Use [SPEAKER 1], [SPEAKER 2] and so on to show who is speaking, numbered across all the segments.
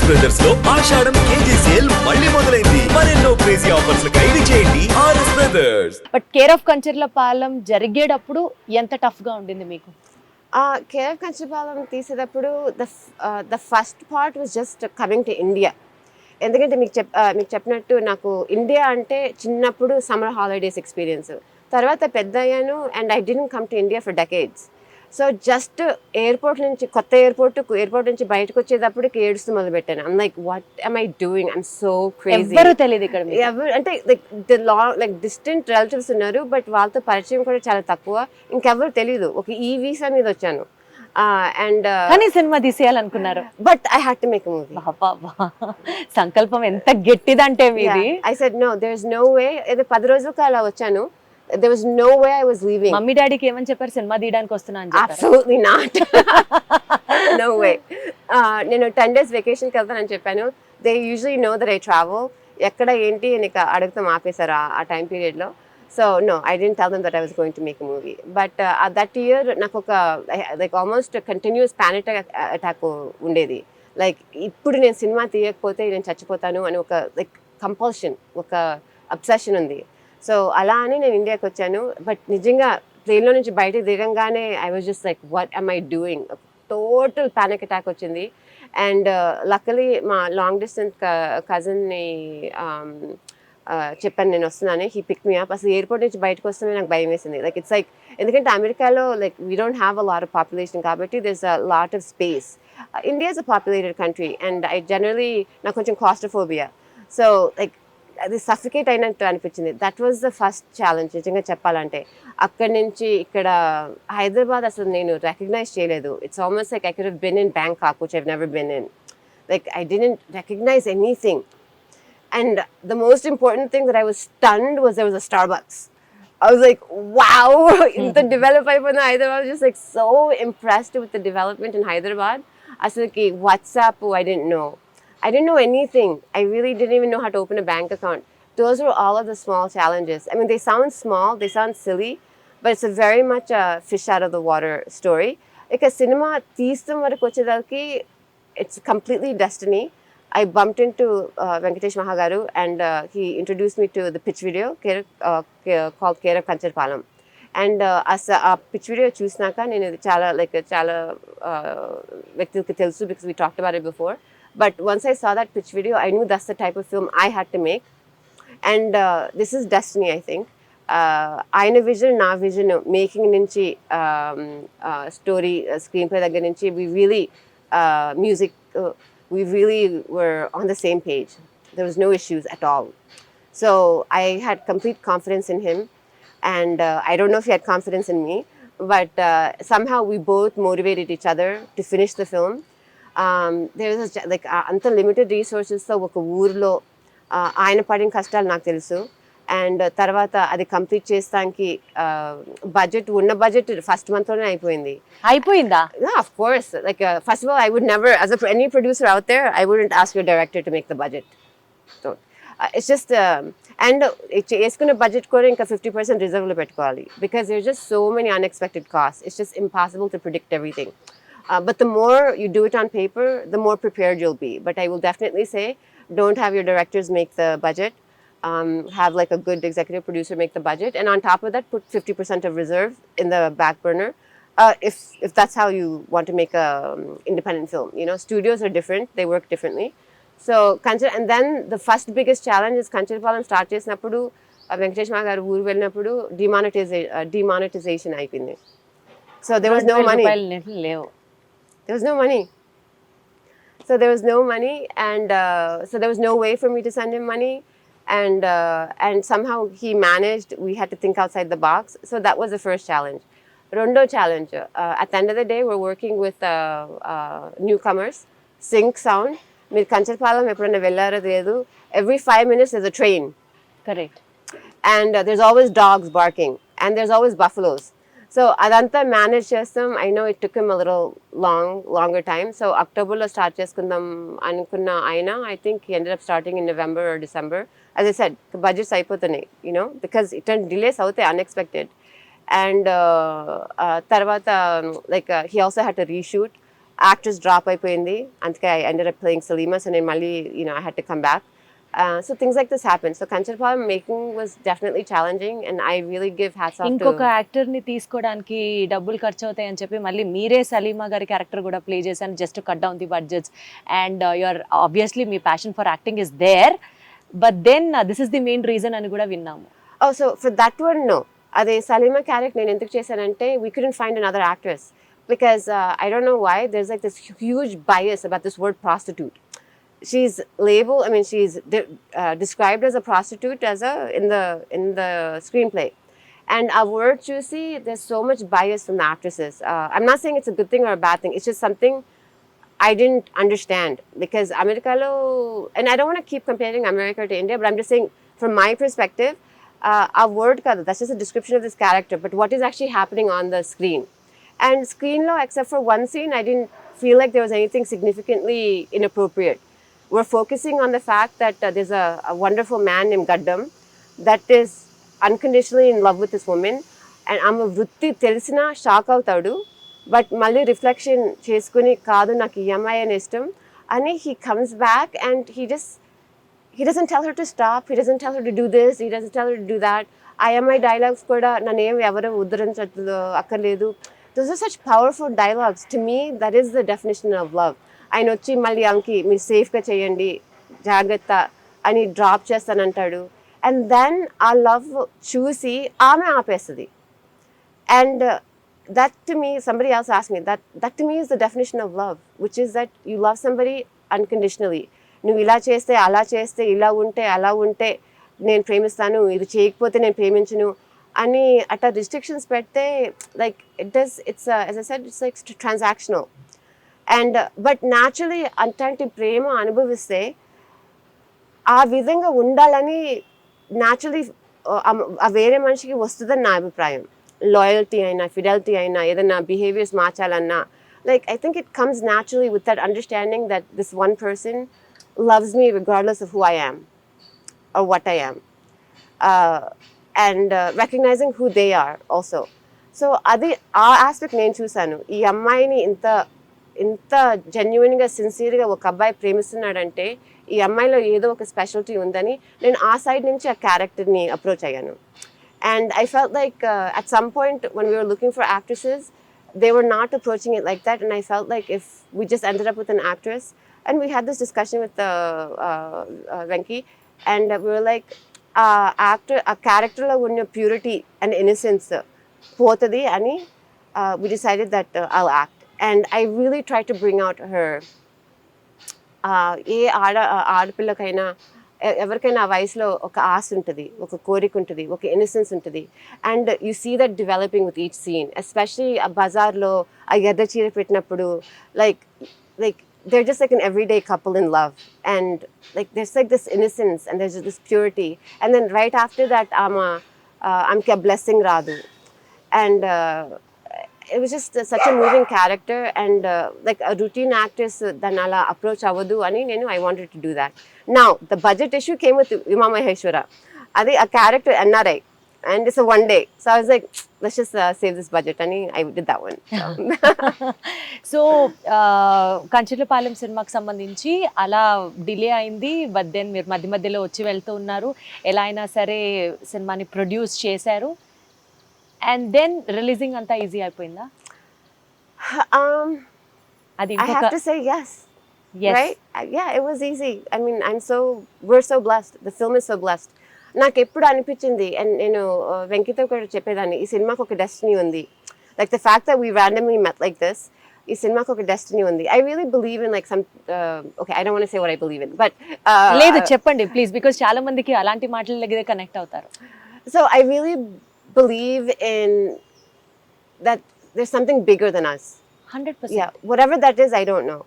[SPEAKER 1] Brothers లో ఆషాఢం KG sale మళ్ళీ మొదలైంది. మరెన్నో క్రేజీ ఆఫర్స్ ఖైదీ చేయండి RS brothers.
[SPEAKER 2] But care of Kancharapalem జరిగేటప్పుడు ఎంత టఫ్ గా ఉండింది మీకు?
[SPEAKER 3] కేర్ ఆఫ్ కంచర్పాలెం తీసేటప్పుడు the first part was just coming to India. ఎందుకంటే మీకు చెప్పినట్టు నాకు ఇండియా అంటే చిన్నప్పుడు సమ్మర్ హాలిడేస్ ఎక్స్పీరియన్స్, తర్వాత పెద్ద అయ్యాను and I didn't come to India for decades. So just కొత్త ఎయిర్పోర్ట్ నుంచి బయటకు వచ్చేటప్పటికి ఏడుస్తూ మొదలుపెట్టాను. I'm like what am I doing? I'm so crazy.
[SPEAKER 2] ఎవరు తెలియదు ఇక్కడ
[SPEAKER 3] అంటే లైక్ డిస్టెంట్ రిలేటివ్స్ ఉన్నారు, బట్ వాళ్ళతో పరిచయం కూడా చాలా తక్కువ, ఇంకెవరు తెలియదు. ఒక ఈ వీసా మీద వచ్చాను అండ్
[SPEAKER 2] కానీ సినిమా తీసేయాలనుకున్నారు.
[SPEAKER 3] But I had to make a movie.
[SPEAKER 2] సంకల్పం ఎంత గట్టిదంటే మీది.
[SPEAKER 3] I said no, there is no way. ఏదో 10 రోజులకు అలా వచ్చాను. There was no way I was leaving.
[SPEAKER 2] Mummy డాడీకి ఏమని చెప్పారు సినిమా తీయడానికి వస్తున్నా అని చెప్పారు?
[SPEAKER 3] Absolutely not. No way. నేను 10 days vacation కి వెళ్తానని చెప్పాను. They usually know that I travel. ఎక్కడ ఏంటి అని అడుగుతాం ఆపేశారు ఆ టైం పీరియడ్లో. So no, I didn't tell them that I was going to make a movie. But that year నాకు ఒక like almost a continuous panic attack ఉండేది. Like ఇప్పుడు నేను సినిమా తీయకపోతే నేను చచ్చిపోతాను అని ఒక like compulsion, ఒక obsession ఉంది. సో అలా అని నేను ఇండియాకి వచ్చాను. బట్ నిజంగా ప్లేన్లో నుంచి బయటకు దిగంగానే I was just like what am I doing? Total panic attack వచ్చింది. అండ్ లక్కలీ మా లాంగ్ డిస్టెన్స్ కజిన్ని చెప్పాను నేను వస్తున్నాను. He pick me up. అసలు ఎయిర్పోర్ట్ నుంచి బయటకు వస్తే నాకు భయం వేసింది. లైక్ ఇట్స్ లైక్ ఎందుకంటే అమెరికాలో like we don't have a lot of population కాబట్టి there's a lot of space. India is a populated country and I generally నాకు కొంచెం క్లాస్ట్రోఫోబియా. సో లైక్ అది సఫికేట్ అయినట్టు అనిపించింది. That was the first challenge నిజంగా చెప్పాలంటే. అక్కడి నుంచి ఇక్కడ హైదరాబాద్ అసలు నేను రికగ్నైజ్ చేయలేదు. It's almost like I could have been in Bangkok which I have never been in. Like I didn't recognise anything. And the most important thing that I was stunned was there was a Starbucks. I was like, wow, ఇంత develop అయిపోయిన Hyderabad. Just like so impressed with the development in Hyderabad. అసలుకి WhatsApp I didn't know anything. I really didn't even know how to open a bank account. Those were all of the small challenges. I mean, they sound small, they sound silly, but it's a very much a fish out of the water story. Like a cinema తీస్తాం వరకు వచ్చేదానికి it's completely destiny. I bumped into Venkatesh Mahagaru and he introduced me to the pitch video called Care of Kancharapalem. And ఆ pitch video చూసినాక నేను చాలా వ్యక్తులకి తెలుసు because we talked about it before. But once I saw that pitch video, I knew that's the type of film I had to make. And this is destiny, I think. ఆయన vision నా vision making నుంచి story screenplay దగ్గర నుంచి we really music we really were on the same page. There was no issues at all. So I had complete confidence in him and I don't know if he had confidence in me, but somehow we both motivated each other to finish the film. There was like అంత limited రీసోర్సెస్తో ఒక ఊర్లో ఆయన పడిన కష్టాలు నాకు తెలుసు. And తర్వాత అది కంప్లీట్ చేస్తానికి ఉన్న బడ్జెట్ ఫస్ట్ మంత్లోనే అయిపోయిందా? Of course. Like first of all I would never as any producer out there I wouldn't ask your director to make the budget. So it's just and వేసుకున్న budget కూడా ఇంకా 50% రిజర్వ్లో పెట్టుకోవాలి because there just so many unexpected cost. It's just impossible to predict everything. But the more you do it on paper, the more prepared you'll be. But I will definitely say, don't have your directors make the budget. Have like a good executive producer make the budget. And on top of that, put 50% of reserve in the back burner. If that's how you want to make a independent film. You know, studios are different. They work differently. So, and then the first biggest challenge is Kancharapalem start చేసినప్పుడు వెంకటేష్ గారు ఊరు వెళ్ళినప్పుడు demonetization అయిపోయింది. So there was no money. There was no money. So there was no money, and so there was no way for me to send him money, and somehow he managed. We had to think outside the box. So that was the first challenge. Rondo challenge. At the end of the day, we're working with newcomers. Sync sound. Meer Kancharapalem eppudanna vellara ledu. Every 5 minutes there's a train.
[SPEAKER 2] Correct.
[SPEAKER 3] And there's always dogs barking, and there's always buffaloes. So అదంతా manage చేస్తాం. I know it took him a little longer time. So అక్టోబర్లో start చేసుకుందాం అనుకున్న ఆయన I think he ended app starting in November are December. As I said budgets అయిపోతున్నాయి you know because ఇట్లాంటి delays అవుతాయి unexpected. And తర్వాత like he also had to reshoot. actress drop అయిపోయింది, అందుకే I ended up playing Saleema, so నేను మళ్ళీ I had to come back. So things like this happen. So Kancharapalem making was definitely challenging, and I really give hats off
[SPEAKER 2] ఇంకొక
[SPEAKER 3] to.
[SPEAKER 2] Actor ని తీసుకోవడానికి డబ్బులు ఖర్చు అవుతాయి అని చెప్పి మళ్ళీ మీరే సలీమా గారి క్యారెక్టర్ కూడా ప్లే చేశాను just cut down the budgets and your obviously మీ passion for acting is there but then this is the main reason అని కూడా విన్నాము.
[SPEAKER 3] Oh, so for that one, no. అదే Saleema character నేను ఎందుకు చేశానంటే we couldn't find another actress because I don't know why there's like this huge bias about this word prostitute. She's labeled, I mean, she's described as a prostitute in the screenplay. And our word choosy, there's so much bias from the actresses. I'm not saying it's a good thing or a bad thing. It's just something I didn't understand because Americalo, and I don't want to keep comparing America to India, but I'm just saying from my perspective, our word, that's just a description of this character, but what is actually happening on the screen. And screen law, except for one scene, I didn't feel like there was anything significantly inappropriate. We're focusing on the fact that there's a wonderful man named Gaddam that is unconditionally in love with this woman, and I'm a vrutti telisina shock avutadu, but malli reflection cheskuni kaadu naku ee ammayi ane ishtam ani he comes back and he doesn't tell her to stop, he doesn't tell her to do this, he doesn't tell her to do that. I am my dialogues kuda nanem evaru uddharinchadu akkarledu. Those are such powerful dialogues. To me, that is the definition of love. ఆయన వచ్చి మళ్ళీ అంకి మీరు సేఫ్గా చేయండి జాగ్రత్త అని drop చేస్తానంటాడు and then ఆ love చూసి ఆమె ఆపేస్తుంది and that to me, somebody else asked me, that to me is the definition of love, which is that you love somebody unconditionally. నువ్వు ఇలా చేస్తే అలా చేస్తే ఇలా ఉంటే అలా ఉంటే నేను ప్రేమిస్తాను, ఇది చేయకపోతే నేను ప్రేమించను అని అట్లా రిస్ట్రిక్షన్స్ పెడితే like it's as I said, it's like transactional. And but naturally అట్లాంటి ప్రేమ అనుభవిస్తే ఆ విధంగా ఉండాలని న్యాచురలీ వేరే మనిషికి వస్తుందని నా అభిప్రాయం. లాయల్టీ అయినా ఫిడెలిటీ అయినా ఏదైనా బిహేవియర్స్ మార్చాలన్నా like I think it comes naturally with that understanding that this one person loves me regardless of who I am or what I am, and recognizing who they are also. So అది ఆ aspect నేను చూశాను. ఈ అమ్మాయిని ఇంత జెన్యున్గా సిన్సియర్గా ఒక అబ్బాయి ప్రేమిస్తున్నాడంటే ఈ అమ్మాయిలో ఏదో ఒక స్పెషాలిటీ ఉందని నేను ఆ సైడ్ నుంచి ఆ క్యారెక్టర్ని అప్రోచ్ అయ్యాను. And I felt like at some point when we were looking for actresses, they were not approaching it like that, and I felt like if we just ended up with an actress, and we had this discussion with Venki, and we were like, a character lo unna purity and innocence potadi ani we decided that I'll act. And I really tried to bring out her ఏ ఆడపిల్లకైనా ఎవరికైనా ఆ వయసులో ఒక ఆశ ఉంటుంది, ఒక కోరిక ఉంటుంది, ఒక innocence ఉంటుంది. And you see that developing with each scene, especially ఆ బజార్లో ఆ ఎర్ర చీర పెట్టినప్పుడు like they're just like an everyday couple in love, and like there's like this innocence and there's just this purity, and then right after that I'm a blessing radu, and it was just such a moving character, and like a routine actress danala approach avadu ani I wanted to do that. Now the budget issue came with Uma Maheshwara, adi a character NRI, and it's a one day, so I was like, let's just save this budget and I did that one.
[SPEAKER 2] So Kancharapalem సినిమాకి సంబంధించి అలా delay అయింది, but then మీరు మధ్య మధ్యలో వచ్చి వెళ్తూ ఉన్నారు, ఎలా అయినా సరే సినిమాని ప్రొడ్యూస్ చేశారు, అండ్ దెన్ రిలీజింగ్ అంతా ఈజీ అయిపోయిందా?
[SPEAKER 3] I have to say yes. Right? Yeah, it was easy. I mean, we're so blessed. The film is so blessed. నాకు ఎప్పుడు అనిపించింది, అండ్ నేను వెంకితో కూడా చెప్పేదాన్ని, ఈ సినిమాకి ఒక డెస్టినీ ఉంది. Like the fact that we randomly met like this, ఈ సినిమాకి ఒక డెస్టినీ ఉంది. I really believe in like some okay, I don't want to say what I believe in, but
[SPEAKER 2] లేదు చెప్పండి ప్లీజ్, బికాజ్ చాలా మందికి అలాంటి మాటల దగ్గర కనెక్ట్ అవుతారు.
[SPEAKER 3] So I really believe in that there's something bigger than us.
[SPEAKER 2] 100%.
[SPEAKER 3] Yeah, whatever that is, I don't know.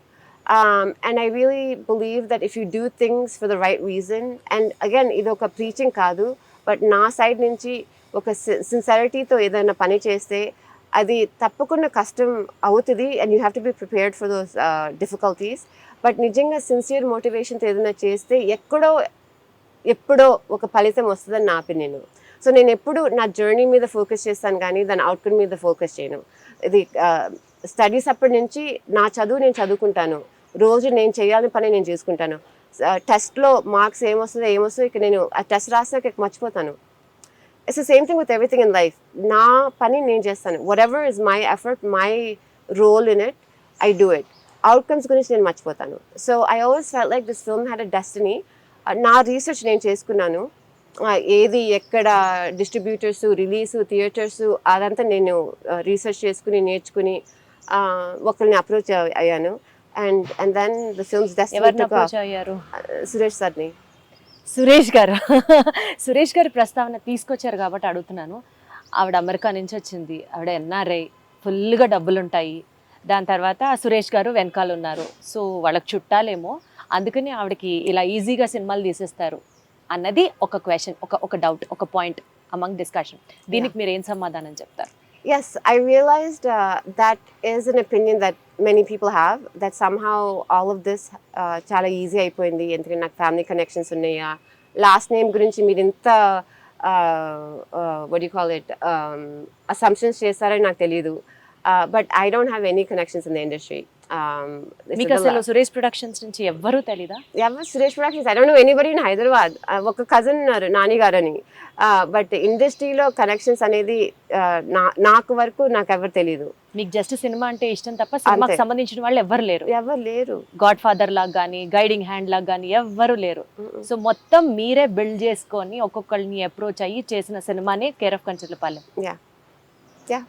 [SPEAKER 3] And I really believe that if you do things for the right reason, and again, ido oka preaching kaadu, but na side nunchi oka sincerity tho edaina pani cheste adi tappakunda kashtam avutadi, and you have to be prepared for those difficulties. But nijanga sincere motivation tho edaina cheste eppudo oka phalitam vastadani na opinion. So నేను ఎప్పుడు నా journey మీద focus చేస్తాను కానీ దాని outcome మీద focus చేయను. ఇది స్టడీస్ అప్పటి నుంచి నా చదువు నేను చదువుకుంటాను, రోజు నేను చేయాలని పని నేను చేసుకుంటాను. టెస్ట్లో మార్క్స్ ఏమొస్తుందో ఇక నేను ఆ టెస్ట్ రాసాక ఇక మర్చిపోతాను. It's the same thing with everything in life. నా పని నేను చేస్తాను. Whatever is my effort, my role in it, I do it. Outcomes గురించి నేను మర్చిపోతాను. So I always felt like this film had a destiny. నా research నేను చేసుకున్నాను. ఏది ఎక్కడ డిస్ట్రిబ్యూటర్స్, రిలీజ్, థియేటర్స్ అదంతా నేను రీసెర్చ్ చేసుకుని నేర్చుకుని ఒకరిని అప్రోచ్ అయ్యాను. అండ్ దెన్ ద ఫిల్మ్స్
[SPEAKER 2] ఎవరిని అప్రోచ్ అయ్యారు?
[SPEAKER 3] సురేష్ సార్ని.
[SPEAKER 2] సురేష్ గారు సురేష్ గారి ప్రస్తావన తీసుకొచ్చారు కాబట్టి అడుగుతున్నాను. ఆవిడ అమెరికా నుంచి వచ్చింది, ఆవిడ ఎన్ఆర్ఐ, ఫుల్గా డబ్బులు ఉంటాయి. దాని తర్వాత సురేష్ గారు వెనకాల ఉన్నారు. సో వాళ్ళకి చుట్టాలేమో, అందుకని ఆవిడకి ఇలా ఈజీగా సినిమాలు తీసేస్తారు అన్నది ఒక క్వశ్చన్, ఒక డౌట్, ఒక పాయింట్ అమంగ్ డిస్కషన్. దీనికి మీరు ఏం సమాధానం చెప్తారు?
[SPEAKER 3] Yes, I realized that is an opinion that many people have, that somehow all of this చాలా ఈజీ అయిపోయింది ఎందుకంటే నాకు ఫ్యామిలీ కనెక్షన్స్ ఉన్నాయా, లాస్ట్ నేమ్ గురించి మీరు ఇంత what do you call it, assumptions చేస్తారని నాకు తెలియదు. But I don't have any connections in the industry.
[SPEAKER 2] మీకు అసలు సురేష్ ప్రొడక్షన్స్ నుంచి ఎవ్వరూ తెలీదా?
[SPEAKER 3] ఎవరు Suresh productions? I don't know anybody in Hyderabad. ఒక కజిన్ ఉన్నారు నాని గారు అని. బట్ ఇండస్ట్రీలో కనెక్షన్స్ అనేది నాకు వరకు నాకు ఎవరు తెలియదు.
[SPEAKER 2] మీకు జస్ట్ సినిమా అంటే ఇష్టం తప్ప సినిమాకి సంబంధించిన వాళ్ళు ఎవరు లేరు. గాడ్ ఫాదర్ లాగా కానీ, గైడింగ్ హ్యాండ్ లాగా కానీ ఎవ్వరు లేరు. సో మొత్తం మీరే బిల్డ్ చేసుకొని ఒక్కొక్కరిని అప్రోచ్ అయ్యి చేసిన సినిమానే కేర్ ఆఫ్ కంచర్లపాలెం.
[SPEAKER 3] యా